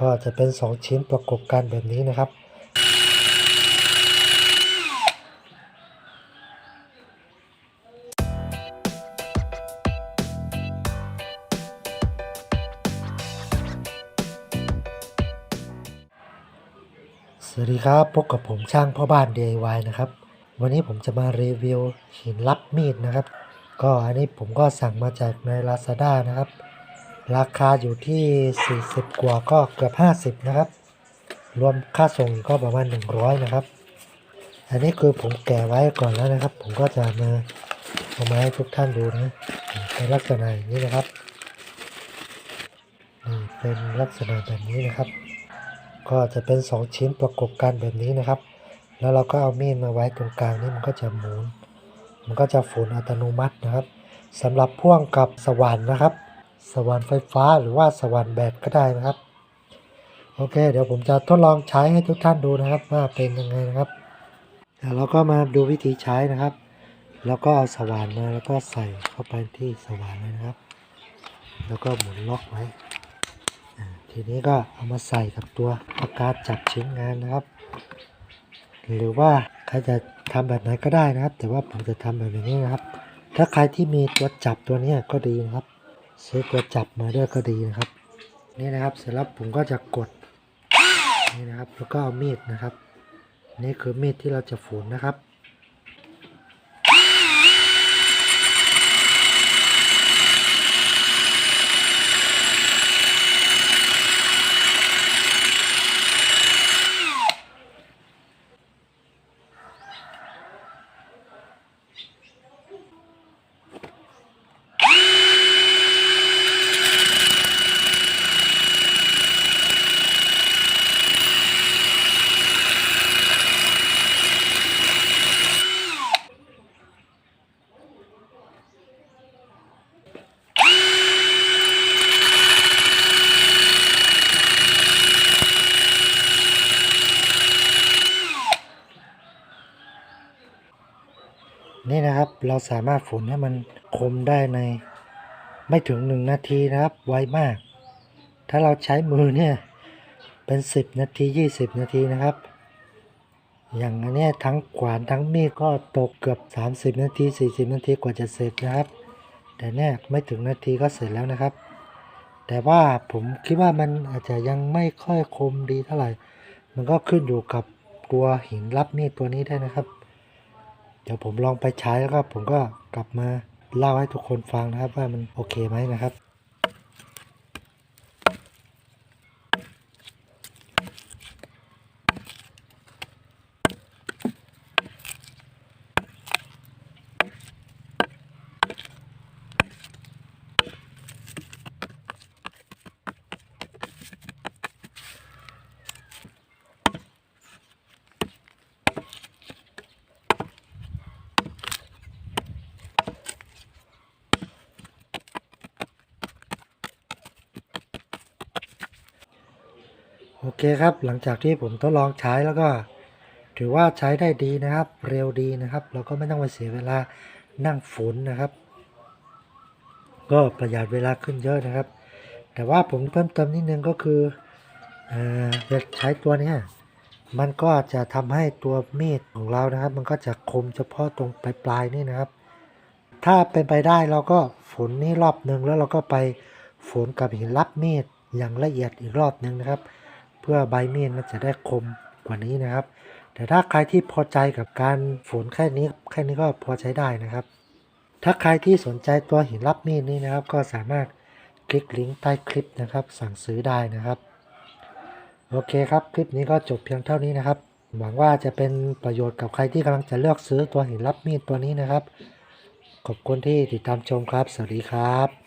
ก็จะเป็น2ชิ้นประกบกันแบบนี้นะครับสวัสดีครับพบกับผมช่างพ่อบ้าน DIY นะครับวันนี้ผมจะมารีวิวหินรับมีดนะครับก็อันนี้ผมก็สั่งมาจากใน Lazada นะครับราคาอยู่ที่40กว่าก็เกือบ50นะครับรวมค่าส่งก็ประมาณ100นะครับอันนี้คือผมแกะไว้ก่อนแล้วนะครับผมก็จะมาเอามาให้ทุกท่านดูนะเป็นลักษณะอย่างนี้นะครับนี่เป็นลักษณะแบบนี้นะครับก็จะเป็น2ชิ้นประกบกันแบบนี้นะครับแล้วเราก็เอามีดมาไว้ตรงกลางนี่มันก็จะหมุนมันก็จะฝนอัตโนมัตินะครับสำหรับพ่วงกับสว่านนะครับสว่านไฟฟ้าหรือว่าสว่านแบตก็ได้นะครับโอเคเดี๋ยวผมจะทดลองใช้ให้ทุกท่านดูนะครับว่าเป็นยังไงนะครับเราก็มาดูวิธีใช้นะครับแล้วก็เอาสว่านมาแล้วก็ใส่เข้าไปที่สว่านเลยนะครับแล้วก็หมุนล็อกไว้ทีนี้ก็เอามาใส่กับตัวปากกาจับชิ้นงานนะครับหรือว่าใครจะทำแบบไหนก็ได้นะครับแต่ว่าผมจะทำแบบนี้นะครับถ้าใครที่มีตัวจับตัวนี้ก็ดีนะครับซื้อตัวจับมาด้วยก็ดีนะครับนี่นะครับเสร็จแล้วผมก็จะกดนี่นะครับแล้วก็เอามีดนะครับนี่คือมีดที่เราจะฝนนะครับนี่นะครับเราสามารถฝนให้มันคมได้ในไม่ถึง1นาทีนะครับไวมากถ้าเราใช้มือเนี่ยเป็น10นาที20นาทีนะครับอย่างอันนี้ทั้งขวานทั้งมีดก็ตกเกือบ30นาที40นาทีกว่าจะเสร็จนะครับแต่เนี่ยไม่ถึงนาทีก็เสร็จแล้วนะครับแต่ว่าผมคิดว่ามันอาจจะยังไม่ค่อยคมดีเท่าไหร่มันก็ขึ้นอยู่กับตัวหินรับมีดตัวนี้ได้นะครับเดี๋ยวผมลองไปใช้แล้วก็ผมก็กลับมาเล่าให้ทุกคนฟังนะครับว่ามันโอเคไหมนะครับโอเคครับหลังจากที่ผมทดลองใช้แล้วก็ถือว่าใช้ได้ดีนะครับเร็วดีนะครับเราก็ไม่ต้องไปเสียเวลานั่งฝนนะครับก็ประหยัดเวลาขึ้นเยอะนะครับแต่ว่าผมเพิ่มเติมนิดนึงก็คือจะใช้ตัวนี้มันก็จะทำให้ตัวมีดของเรานะครับมันก็จะคมเฉพาะตรงปลายนี่นะครับถ้าเป็นไปได้เราก็ฝนนี่รอบนึงแล้วเราก็ไปฝนกับหินรับมีดอย่างละเอียดอีกรอบนึงนะครับเพื่อใบมีดมันจะได้คมกว่านี้นะครับแต่ถ้าใครที่พอใจกับการฝนแค่นี้ก็พอใช้ได้นะครับถ้าใครที่สนใจตัวหินรับมีดนี้นะครับก็สามารถคลิกลิงก์ใต้คลิปนะครับสั่งซื้อได้นะครับโอเคครับคลิปนี้ก็จบเพียงเท่านี้นะครับหวังว่าจะเป็นประโยชน์กับใครที่กำลังจะเลือกซื้อตัวหินรับมีดตัวนี้นะครับขอบคุณที่ติดตามชมครับสวัสดีครับ